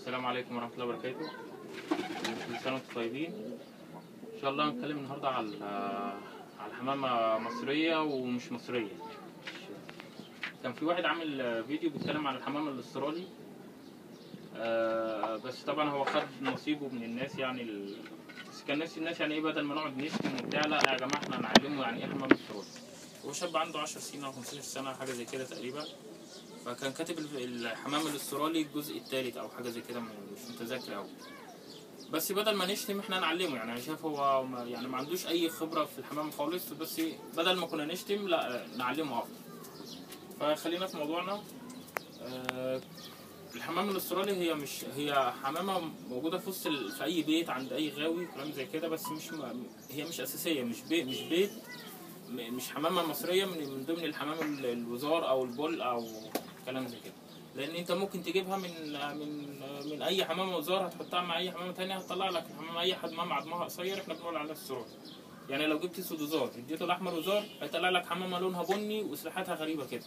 السلام عليكم ورحمة الله وبركاته. كل سنة وانتم طيبين. إن شاء الله هنتكلم النهاردة على حمامة مصرية ومش مصرية. كان في واحد عامل فيديو بيتكلم عن الحمام الاسترالي، بس طبعا هو خد نصيبه من الناس، يعني بس كان نفس الناس يعني ايه، بدل ما نقعد نشتم وبتاع، لا يا جماعة احنا هنعلمه يعني ايه حمام استرالي. هو شاب عنده 10 سنين أو 15 سنة حاجة زي كده تقريبا، فكان كاتب الحمام الاسترالي الجزء الثالث او حاجه زي كده، مش متذكر قوي. بس بدل ما نشتم احنا نعلمه، يعني انا شايف هو ما عندوش اي خبره في الحمام خالص، بس بدل ما كنا نشتم لا نعلمه افضل. فخلينا في موضوعنا. الحمام الاسترالي هي حمامه موجوده في وسط في اي بيت عند اي غاوي كلام زي كده، بس هي مش اساسيه، مش بيت، مش حمامه مصريه من ضمن الحمام الوزار او البول او كلام زي كده. لان انت ممكن تجيبها من اي حمامه وزار، هتحطها مع اي حمامه ثانيه هتطلع لك الحمامه اي حمامه عظمها قصير، احنا بنقول عليها استرالي. يعني لو جبت اسود وزار اديته الاحمر وزار هيطلع لك حمامه لونها بني وسلاحاتها غريبه كده.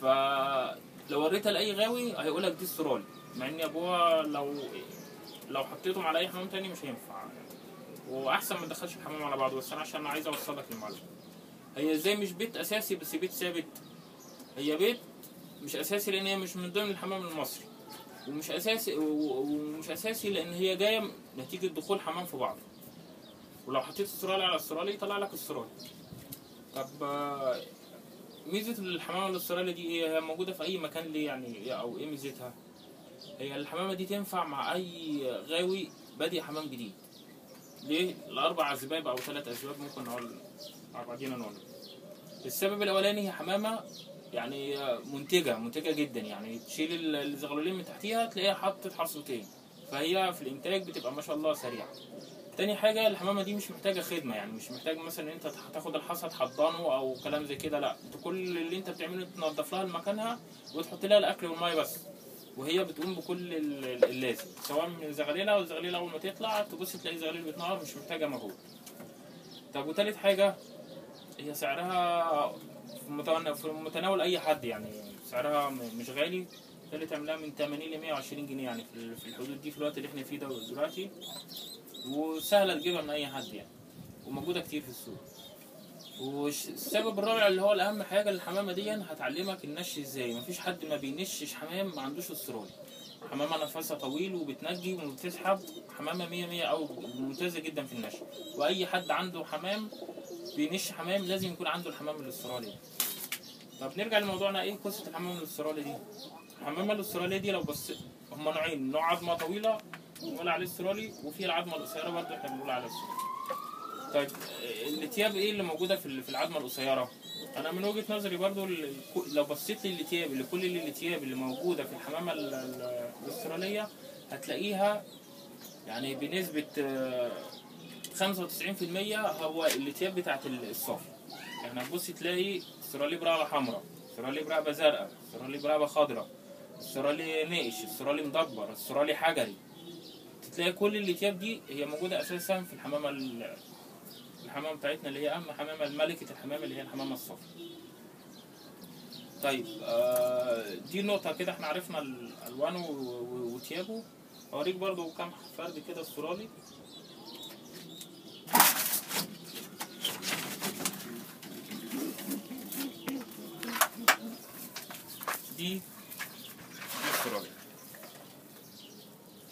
فلو وريتها لاي غاوي هيقول لك دي استرالي، مع ان ابوها لو حطيتهم على اي حمام ثاني مش هينفع، واحسن ما تدخلش الحمام على بعضه. بس انا عشان عايز اوصل لك المعلومه، هي ازاي مش بيت اساسي بس بيت ثابت؟ هي بيت مش اساسي لان هي مش من ضمن الحمام المصري، ومش اساسي لان هي جايه نتيجه دخول حمام في بعض. ولو حطيت استرالي على استرالي يطلع لك استرالي. طب ميزه الحمامه الاسترالي دي ايه؟ هي موجوده في اي مكان ليه يعني، او ايه ميزتها؟ هي الحمامه دي تنفع مع اي غاوي بادئ حمام جديد. ليه؟ لاربع اسباب او 3 اسباب ممكن نقول مع بعضينا نقول. السبب الاولاني هي حمامه يعني منتجه جدا، يعني تشيل الزغلولين من تحتيها تلاقيها حطت حصوتين، فهي في الانتاج بتبقى ما شاء الله سريعه. تاني حاجه الحمامه دي مش محتاجه خدمه، يعني مش محتاج مثلا ان انت تاخد الحصى تحضنه او كلام زي كده، لا انت كل اللي انت بتعمله تنظف لها مكانها وتحط لها الاكل والميه بس، وهي بتقوم بكل اللازم، سواء من زغليلها، والزغليله اول ما تطلع تبص تلاقي زغليل بيتنهار، مش محتاجه مجهود. طب وتالت حاجه، هي سعرها في متناول اي حد، يعني سعرها مش غالي، تقدر تعملها من 80 ل 120 جنيه، يعني في الحدود دي في الوقت اللي احنا فيه ده دلوقتي، وسهله تجيبها من اي حد يعني، وموجوده كتير في السوق. والسبب الرابع اللي هو الاهم حاجه، الحمامه دي هتعلمك النش ازاي. مفيش حد ما بينشش حمام ما عندوش استرالي. حمامه نفسها طويل وبتنجي وبتسحب، حمامه 100 او ممتازه جدا في النش. واي حد عنده حمام بينش حمام لازم يكون عنده الحمام الاسترالي. طب نرجع لموضوعنا، ايه قصه الحمام الاسترالي دي؟ الحمامه الاستراليه دي لو بص، هما نوعين، نوع عظمه طويله بنقول عليه استرالي، وفي العظمه القصيره برضه احنا بنقول عليها استرالي. طيب الاتياب ايه اللي موجوده في العظمه القصيره؟ انا من وجهه نظري برضه لو بصيت للاتياب، لكل الاتياب اللي موجوده في الحمامه الاستراليه هتلاقيها يعني بنسبه 95% هو الاتياب بتاعت الصافي. يعني هتبص تلاقي استرالي برقبه حمراء، استرالي برقبه زرقاء، استرالي برقبه خضراء، استرالي نقش، استرالي مدبر، استرالي حجري. تلاقي كل الاتياب دي هي موجوده اساسا في الحمامه بتاعتنا اللي هي اهم حمامه، ملكه الحمام اللي هي الحمامه الصافي. طيب دي نقطه كده، احنا عرفنا الوانه وتيابه. اوريك برضو كام فرد كده استرالي. دي استرالي،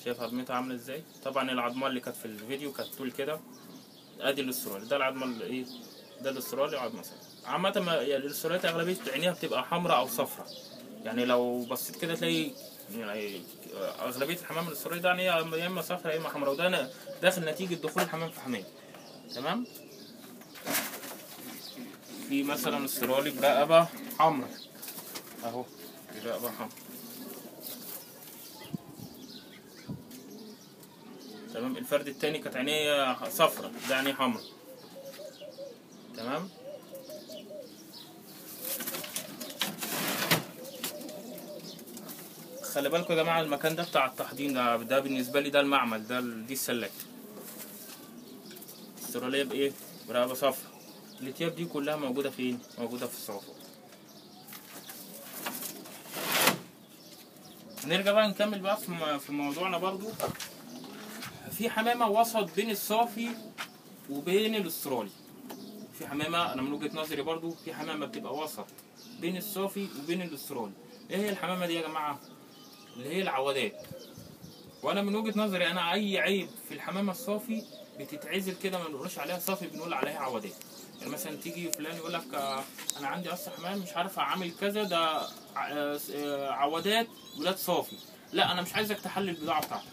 شايف عظمتها عامله ازاي؟ طبعا العظمه اللي كانت في الفيديو كانت طول كده، ادي الاسترالي، ده العظمه اللي ايه، ده الاسترالي وعظمه صفراء. عامه يعني الاستراليات اغلبيه عينيها بتبقى حمراء او صفراء، يعني لو بصيت كده تلاقي يعني اغلبيه الحمام الاسترالي ده يعني يا اما صفراء يا اما حمراء، وده داخل نتيجه دخول الحمام في حمام. تمام. في مثلا استرالي برقبه حمراء اهو، دي رقبه حمراء. تمام. الفرد التاني كانت عينيه صفراء، ده عينيه حمراء. تمام. خلي بالكم يا جماعه، المكان ده بتاع التحضير، ده بالنسبه لي ده المعمل، دي السلاك. استراليه بايه؟ برقبه صفراء. الاتياب دي كلها موجوده فين؟ موجوده في الصوافه. نرجع بقى نكمل بقى في موضوعنا برضو. في حمامة وسط بين الصافي وبين الاسترالي. في حمامة انا من وجهة نظري برضو في حمامة بتبقى وسط بين الصافي وبين الاسترالي. ايه هي الحمامة دي يا جماعة؟ اللي هي العوادات. وانا من وجهة نظري انا اي عيب في الحمامة الصافي بتتعزل كده، ما بنقولش عليها صافي، بنقول عليها عوادات. يعني مثلا تيجي فلان يقول لك انا عندي اصل حمام مش عارف اعمل كذا، ده عوادات ولاد صافي. لا، انا مش عايزك تحلل البضاعة بتاعتك.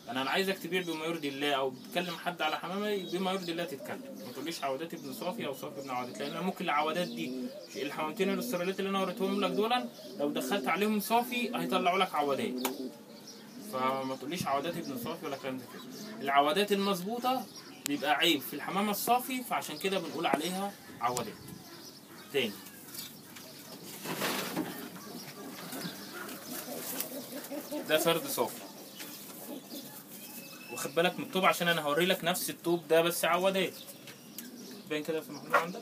انا عايزك تبيع بما يرضي الله، او تتكلم حد على حمامه بما يرضي الله تتكلم. ما تقوليش عوادات ابن صافي او صافي ابن عوادات، لان ممكن العوادات دي الحمامتين الاستراليات اللي انا وريتهم لك دول لو دخلت عليهم صافي هيطلعوا لك عوادات. فما تقوليش عوادات ابن صافي ولا كلام زي كده. العوادات المظبوطه بيبقى عيب في الحمامه الصافي، فعشان كده بنقول عليها عوادات. تاني، ده فرد صافي، واخد بالك من الطوب عشان انا هوري لك نفس الطوب ده بس عوادات. باين كده في محمود عندك؟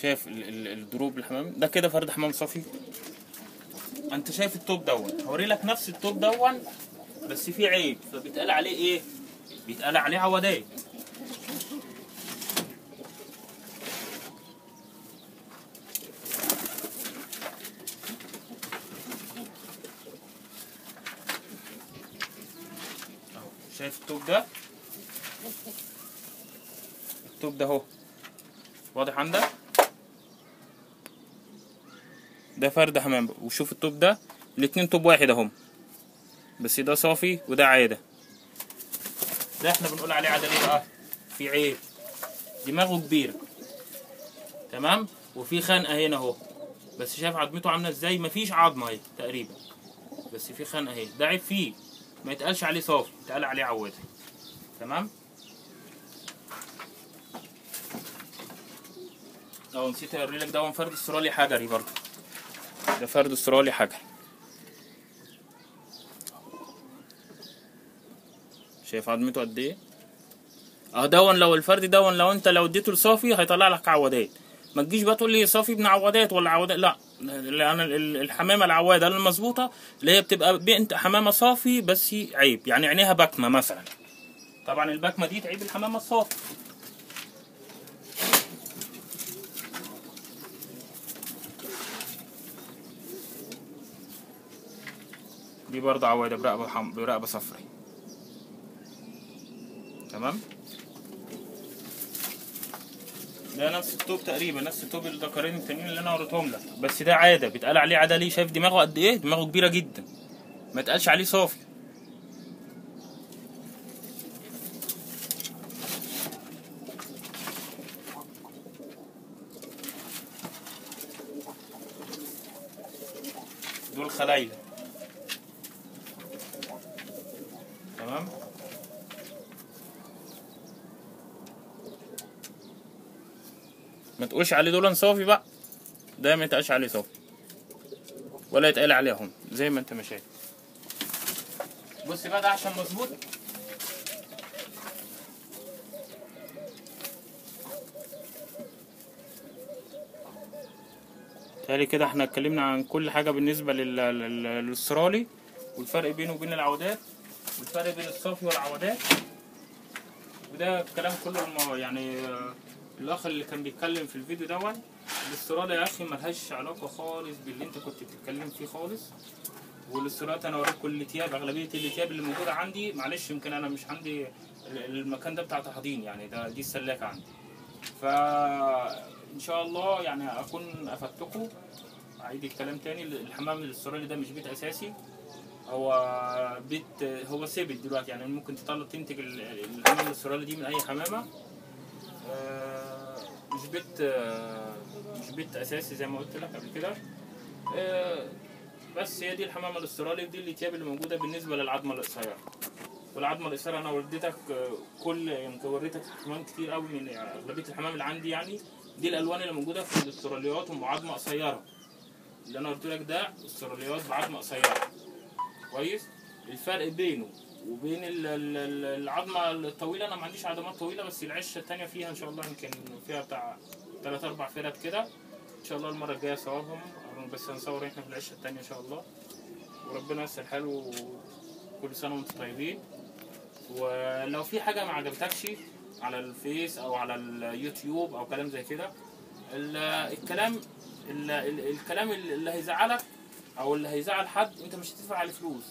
شايف الدروب الحمام ده كده فرد حمام صافي. انت شايف الطوب دون، هوري لك نفس الطوب دون بس فيه عيب، فبيتقال عليه ايه؟ بيتقال عليه عوادات. اهو شايف الطوب ده؟ الطوب ده اهو واضح عندك؟ ده فرد حمام. وشوف الطوب ده، الاتنين طوب واحد اهم، بس ده صافي وده عاده. ده احنا بنقول عليه عاده ليه بقى؟ في عيب، دماغه كبيره، تمام، وفي خنقه هنا اهو، بس شايف عظمته عامله ازاي؟ مفيش عظمه اهي تقريبا، بس في خنقه اهي، ده عيب فيه، ما يتقالش عليه صافي، يتقال عليه عواده. تمام. اه نسيت اوري لك، ده فرد استرالي حجري برضه، ده فرد استرالي حجري. شايف عظمته قد ايه؟ اه لو الفرد لو انت لو اديته لصافي هيطلع لك عوادات. ما تجيش بقى تقول لي صافي ابن عوادات ولا عوادات، لا. انا الحمامه العواده المظبوطه اللي هي بتبقى بنت حمامه صافي بس عيب، يعني عينيها بكمه مثلا. طبعا البكمه دي تعيب الحمامه الصافي. دي برضه عواده برقبه صفري. تمام. ده نفس الطوب تقريبا، نفس الطوب الذكرين التانيين اللي انا وريتهم لك، بس ده عاده بيتقال عليه عاده ليه؟ شايف دماغه قد ايه؟ دماغه كبيره جدا، ما يتقالش عليه صافي. دول خلايله. تمام. ما تقولش عليه دول صافي بقى، ده ما يتقالش عليه صافي ولا يتقال عليهم زي ما انت ما شايف. بص بقى ده عشان مظبوط. تالي كده احنا اتكلمنا عن كل حاجه بالنسبه للاسترالي، والفرق بينه وبين العودات، والفرق بين الصافي والعودات. وده الكلام كله يعني الاخ اللي كان بيتكلم في الفيديو دون. الاسترالي يا اخي ملهاش علاقه خالص باللي انت كنت بتتكلم فيه خالص. والاسترالي انا وريك كل الاتياب، اغلبيه الاتياب اللي موجوده عندي، معلش يمكن انا مش عندي المكان ده بتاع تحضين، يعني دي السلاكه عندي. فان شاء الله يعني اكون افدتكم. اعيد الكلام تاني، الحمام الاسترالي ده مش بيت اساسي، هو بيت، هو ثابت دلوقتي، يعني ممكن تنتج الحمام الاسترالي دي من اي حمامه. مش بيت اساسي زي ما قلت لك قبل كده. بس هي دي الحمامه الاسترالي، ودي الاتياب اللي موجوده بالنسبه للعظمه القصيره. والعظمه القصيره انا وريتك يمكن وريتك حمام كتير قوي من اغلبيه الحمام اللي عندي يعني. دي الالوان اللي موجوده في الاستراليات وبعظمه قصيره. اللي انا قلت لك ده استراليات بعظمه قصيره كويس. الفرق بينه وبين العظمه الطويله، انا ما عنديش عظمات طويله، بس العشه الثانيه فيها ان شاء الله يمكن فيها بتاع 3 4 فرد كده ان شاء الله. المره الجايه اصورهم، بس هنصور احنا في العشه الثانيه ان شاء الله. وربنا ييسر الحال، وكل سنه وانتم طيبين. ولو في حاجه ما عجبتكش على الفيس او على اليوتيوب او كلام زي كده، الكلام الكلام اللي هيزعلك او اللي هيزعل حد انت مش هتدفع عليه فلوس،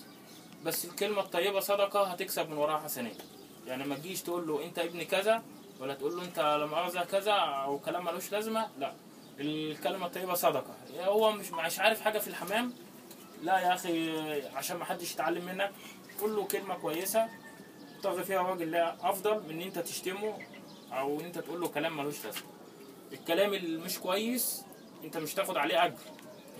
بس الكلمه الطيبه صدقه هتكسب من وراها حسنات. يعني ما تجيش تقول له انت ابن كذا، ولا تقول له انت لا مؤاخذه كذا او كلام ملوش لازمه، لا. الكلمه الطيبه صدقه. هو مش عارف حاجه في الحمام، لا يا اخي عشان ما حدش يتعلم منك، قول له كلمه كويسه تاخذ فيها وجه الله افضل من ان انت تشتمه او ان انت تقول له كلام ملوش لازمه. الكلام اللي مش كويس انت مش تاخد عليه اجر،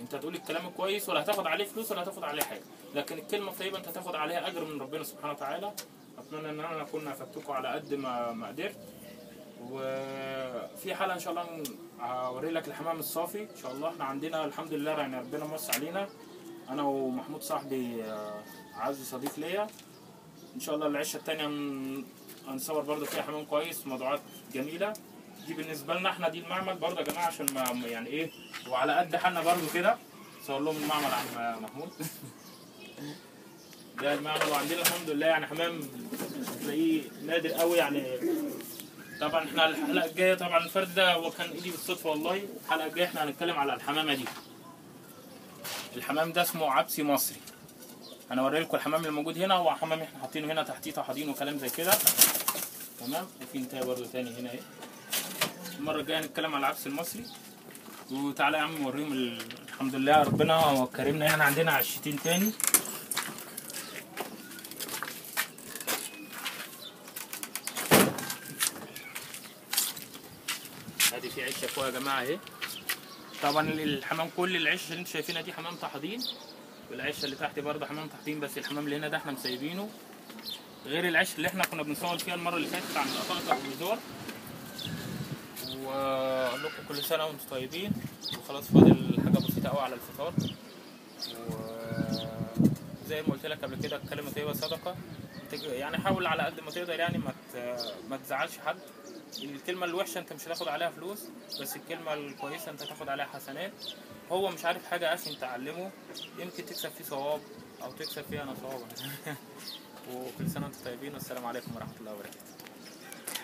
انت تقول الكلام الكويس ولا هتاخد عليه فلوس ولا هتاخد عليه حاجه، لكن الكلمه الطيبه انت هتاخد عليها اجر من ربنا سبحانه وتعالى. اتمنى ان انا اكون افدتكم على قد ما قدرت. وفي حلقه ان شاء الله هوري لك الحمام الصافي ان شاء الله. احنا عندنا الحمد لله يعني ربنا موسع علينا، انا ومحمود صاحبي عز صديق ليا. ان شاء الله العشه الثانيه هنصور برضو فيها حمام كويس، موضوعات جميله. دي بالنسبه لنا احنا، دي المعمل برضو يا جماعه، عشان ما يعني ايه، وعلى قد حالنا برضو كده. صور لهم المعمل عم محمود. ده المعمل. وعندنا الحمد لله يعني حمام تلاقيه نادر قوي يعني. طبعا احنا الحلقه الجايه طبعا الفرد ده هو كان ايدي بالصدفه والله. الحلقه الجايه احنا هنتكلم على الحمامه دي. الحمام ده اسمه عبسي مصري. انا اوري لكم الحمام اللي موجود هنا. هو حمام احنا حاطينه هنا تحتيه طحادين وكلام زي كده تمام. وفي انتهى برضه تاني هنا اهي. المره الجايه هنتكلم على العبس المصري. وتعالى يا عم نوريهم الحمد لله ربنا كرمنا يعني. عندنا عشتين تاني. ادي في عشه فوق يا جماعه اهي. طبعا الحمام كل العشه اللي انتوا شايفينها دي حمام طحادين، والعشه اللي تحت برضه حمام طحادين، بس الحمام اللي هنا ده احنا مسيبينه غير العشه اللي احنا كنا بنصور فيها المره اللي فاتت عند قطاطا والوزار. واقول لكم كل سنه وانتم طيبين. وخلاص فاضل حاجه بسيطه قوي على الفطار. وزي ما قلت لك قبل كده الكلمه طيبه صدقه. يعني حاول على قد ما تقدر يعني ما تزعلش حد. الكلمه الوحشه انت مش هتاخد عليها فلوس، بس الكلمه الكويسه انت هتاخد عليها حسنات. هو مش عارف حاجه عشان تعلمه، يمكن تكسب فيه ثواب او تكسب فيه انا ثواب. وكل سنه وانتم طيبين، والسلام عليكم ورحمه الله وبركاته.